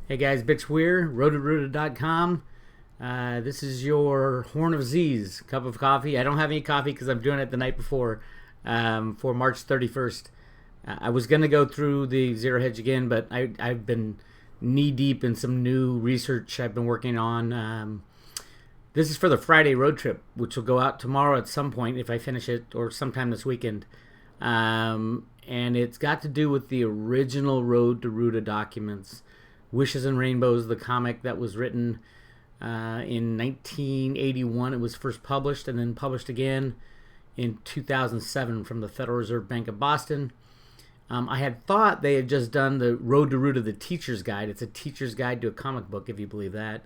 Hey guys, Bix Weir, Roota.com. This is your Horn of Z's cup of coffee. I don't have any coffee because I'm doing it the night before for March 31st. I was going to go through the Zero Hedge again, but I've been knee deep in some new research I've been working on. This is for the Friday road trip, which will go out tomorrow at some point if I finish it, or sometime this weekend. And it's got to do with the original Road to Roota documents. Wishes and Rainbows, the comic that was written in 1981. It was first published and then published again in 2007 from the Federal Reserve Bank of Boston. I had thought they had just done the Road to Roota, the Teacher's Guide. It's a teacher's guide to a comic book, if you believe that.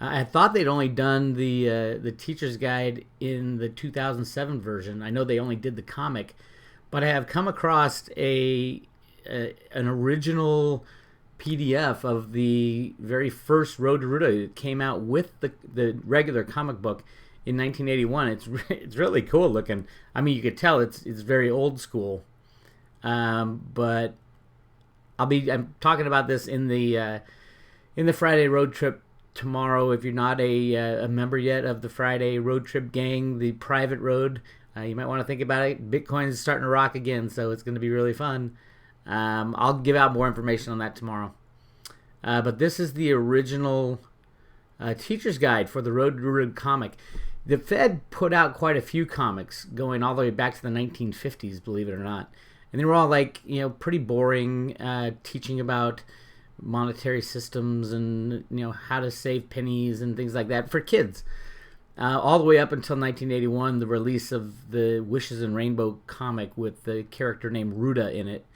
I had thought they'd only done the Teacher's Guide in the 2007 version. I know they only did the comic, but I have come across an original PDF of the very first Road to Roota. It came out with the regular comic book in 1981. It's really cool looking. I mean, you could tell it's very old school. But I'm talking about this in the Friday road trip tomorrow. If you're not a member yet of the Friday road trip gang, the private road, you might want to think about it. Bitcoin is starting to rock again, so it's going to be really fun. I'll give out more information on that tomorrow. But this is the original teacher's guide for the Road to Roota comic. The Fed put out quite a few comics going all the way back to the 1950s, believe it or not. And they were all pretty boring, teaching about monetary systems and, how to save pennies and things like that for kids. All the way up until 1981, the release of the Wishes and Rainbow comic with the character named Roota in it.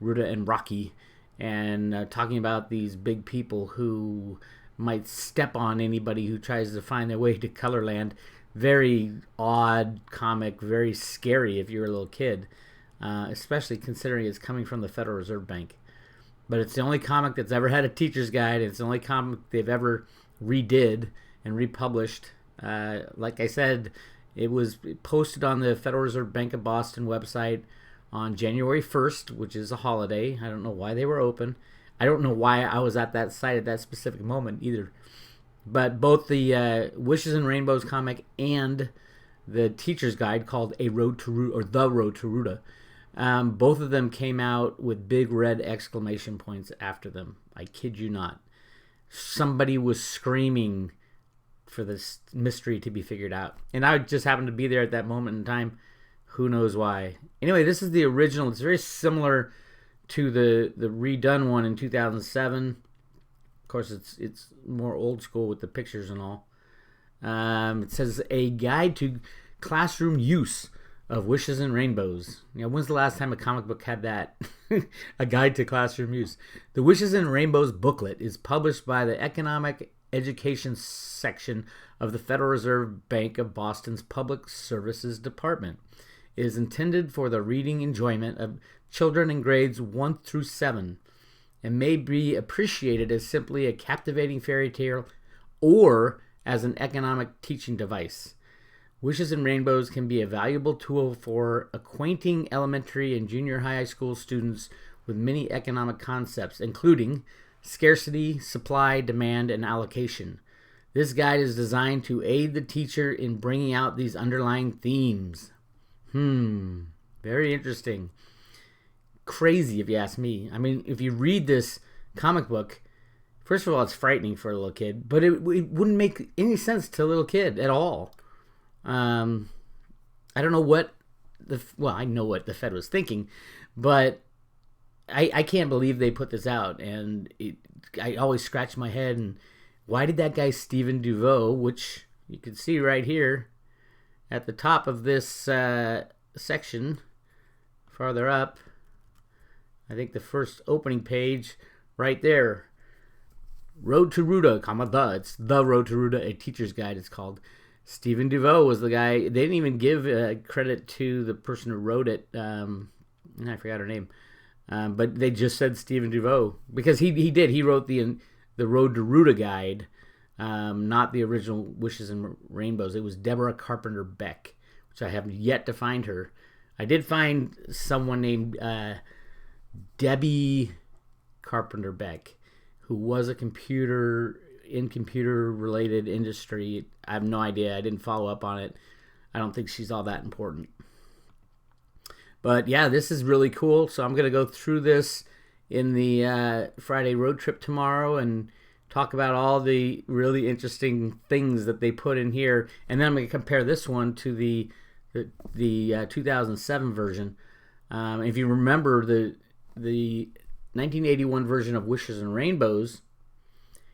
Roota and Rocky, and talking about these big people who might step on anybody who tries to find their way to Colorland. Very odd comic, very scary if you're a little kid, especially considering it's coming from the Federal Reserve Bank. But it's the only comic that's ever had a teacher's guide. It's the only comic they've ever redid and republished. Like I said, it was posted on the Federal Reserve Bank of Boston website on January 1st, which is a holiday. I don't know why they were open. I don't know why I was at that site at that specific moment either. But both the Wishes and Rainbows comic and the teacher's guide called A Road to Roota, or The Road to Roota, both of them came out with big red exclamation points after them. I kid you not. Somebody was screaming for this mystery to be figured out. And I just happened to be there at that moment in time. Who knows why? Anyway, this is the original. It's very similar to the redone one in 2007. Of course, it's more old school with the pictures and all. It says a guide to classroom use of Wishes and Rainbows. When's the last time a comic book had that? A guide to classroom use. The Wishes and Rainbows booklet is published by the Economic Education section of the Federal Reserve Bank of Boston's Public Services Department. It is intended for the reading enjoyment of children in grades 1 through 7 and may be appreciated as simply a captivating fairy tale or as an economic teaching device. Wishes and Rainbows can be a valuable tool for acquainting elementary and junior high school students with many economic concepts, including scarcity, supply, demand, and allocation. This guide is designed to aid the teacher in bringing out these underlying themes. Very interesting. Crazy, if you ask me. I mean, if you read this comic book, first of all, it's frightening for a little kid, but it wouldn't make any sense to a little kid at all. I don't know what I know what the Fed was thinking, but I can't believe they put this out, and I always scratch my head, and why did that guy Stephen DeVoe, which you can see right here at the top of this section, farther up, I think the first opening page right there, Road to Roota, it's The Road to Roota, a teacher's guide it's called. Stephen DeVoe was the guy. They didn't even give credit to the person who wrote it. I forgot her name. But they just said Stephen DeVoe because he did. He wrote the Road to Roota guide, not the original Wishes and Rainbows. It was Deborah Carpenter Beck, which I have yet to find her. I did find someone named Debbie Carpenter Beck, who was a computer related industry. I have no idea. I didn't follow up on it. I don't think she's all that important. But yeah, this is really cool. So I'm going to go through this in the Friday road trip tomorrow and talk about all the really interesting things that they put in here. And then I'm going to compare this one to the 2007 version. If you remember the 1981 version of Wishes and Rainbows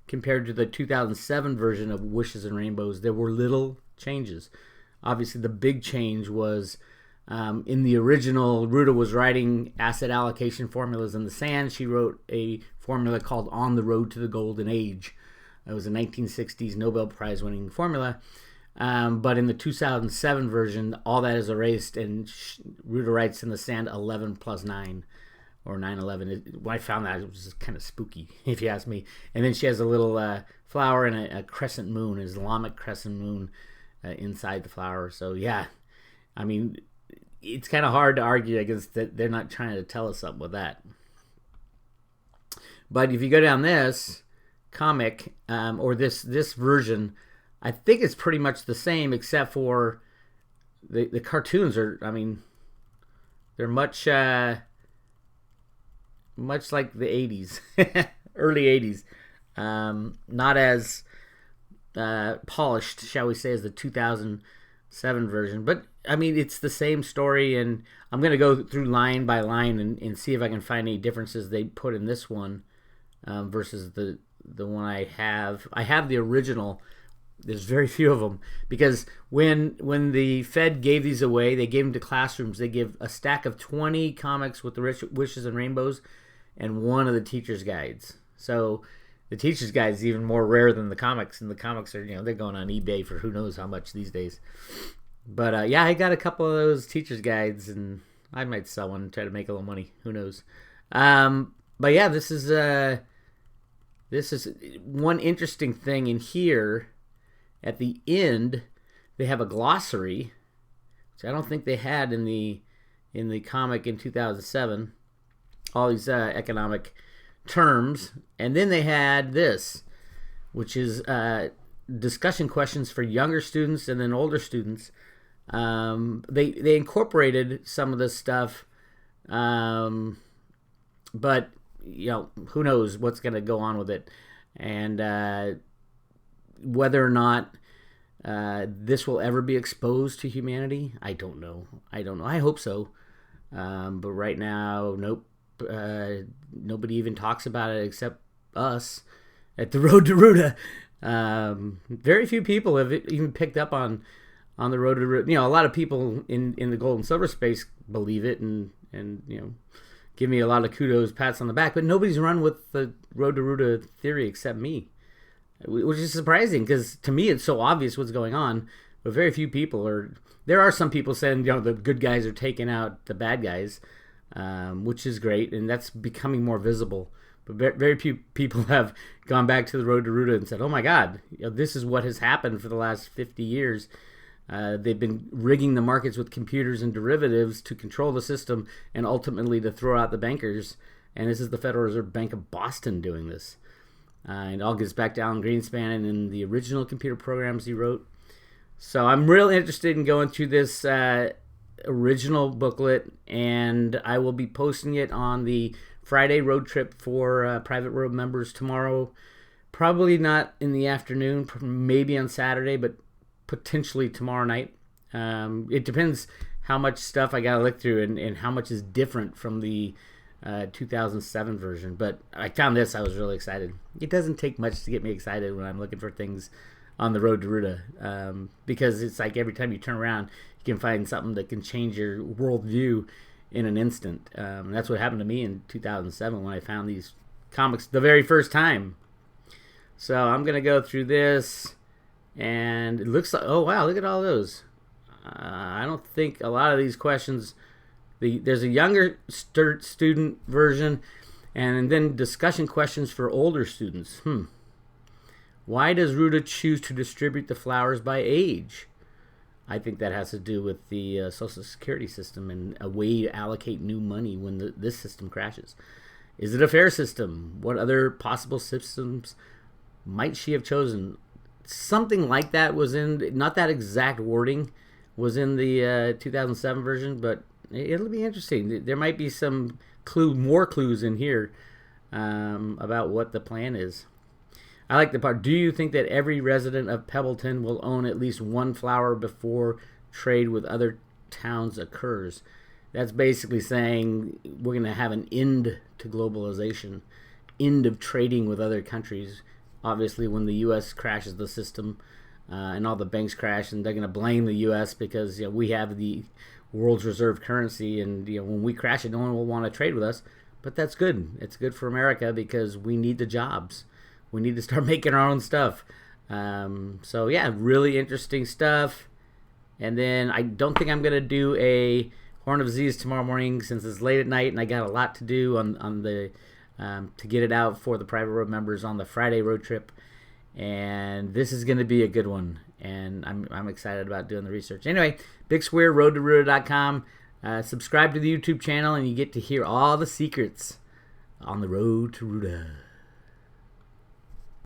compared to the 2007 version of Wishes and Rainbows, there were little changes. Obviously, the big change was in the original, Roota was writing asset allocation formulas in the sand. She wrote a formula called On the Road to the Golden Age. It was a 1960s Nobel Prize winning formula. But in the 2007 version, all that is erased, and Roota writes in the sand 11 plus 9, or 9/11. When I found that, it was just kind of spooky, if you ask me. And then she has a little flower and a crescent moon, an Islamic crescent moon inside the flower. So yeah, I mean, it's kind of hard to argue against that. They're not trying to tell us something with that. But if you go down this comic, or this version, I think it's pretty much the same, except for the cartoons are, I mean, they're much like the 80s, early 80s. Not as polished, shall we say, as the 2007 version. But, I mean, it's the same story, and I'm going to go through line by line and see if I can find any differences they put in this one versus the one I have. I have the original. There's very few of them, because when the Fed gave these away, they gave them to classrooms. They give a stack of 20 comics with the Wishes and Rainbows and one of the teacher's guides. So the teacher's guide is even more rare than the comics, and the comics are, they're going on eBay for who knows how much these days. But yeah, I got a couple of those teacher's guides, and I might sell one and try to make a little money. Who knows? But yeah, this is one interesting thing in here. At the end, they have a glossary, which I don't think they had in the comic in 2007. All these economic terms, and then they had this, which is discussion questions for younger students and then older students. They incorporated some of this stuff, but who knows what's going to go on with it, and whether or not this will ever be exposed to humanity, I don't know. I hope so. But right now, nope. Nobody even talks about it except us at the Road to Roota. Very few people have even picked up on the Road to Roota. A lot of people in the gold and silver space believe it and give me a lot of kudos, pats on the back, but nobody's run with the Road to Roota theory except me. Which is surprising, because to me it's so obvious what's going on, but very few people are. There are some people saying the good guys are taking out the bad guys, which is great, and that's becoming more visible. But very few people have gone back to the Road to Roota and said, "Oh my God, this is what has happened for the last 50 years." They've been rigging the markets with computers and derivatives to control the system and ultimately to throw out the bankers. And this is the Federal Reserve Bank of Boston doing this. And it all gets back to Alan Greenspan and in the original computer programs he wrote. So I'm real interested in going through this original booklet, and I will be posting it on the Friday road trip for private road members tomorrow. Probably not in the afternoon, maybe on Saturday, but potentially tomorrow night. It depends how much stuff I got to look through and how much is different from the 2007 version. But I found this, I was really excited. It doesn't take much to get me excited when I'm looking for things on the Road to Roota, because it's like every time you turn around you can find something that can change your worldview in an instant. That's what happened to me in 2007 when I found these comics the very first time. So I'm gonna go through this, and it looks like, oh wow, look at all those. I don't think a lot of these questions. There's a younger student version, and then discussion questions for older students. Why does Roota choose to distribute the flowers by age? I think that has to do with the Social Security system and a way to allocate new money when this system crashes. Is it a fair system? What other possible systems might she have chosen? Something like that was in, not that exact wording was in the 2007 version, but it'll be interesting. There might be some more clues in here about what the plan is. I like the part, do you think that every resident of Pebbleton will own at least one flower before trade with other towns occurs? That's basically saying we're going to have an end to globalization, end of trading with other countries. Obviously, when the U.S. crashes the system and all the banks crash, and they're going to blame the U.S. because we have the world's reserve currency, and when we crash it, no one will want to trade with us. But that's good. It's good for America because we need the jobs. We need to start making our own stuff. So yeah, really interesting stuff. And then I don't think I'm going to do a Horn of Z's tomorrow morning since it's late at night and I got a lot to do on the to get it out for the private road members on the Friday road trip. And this is going to be a good one. And I'm excited about doing the research. Anyway, Bix Weir, roadtoruta.com. Subscribe to the YouTube channel and you get to hear all the secrets on the road to Roota.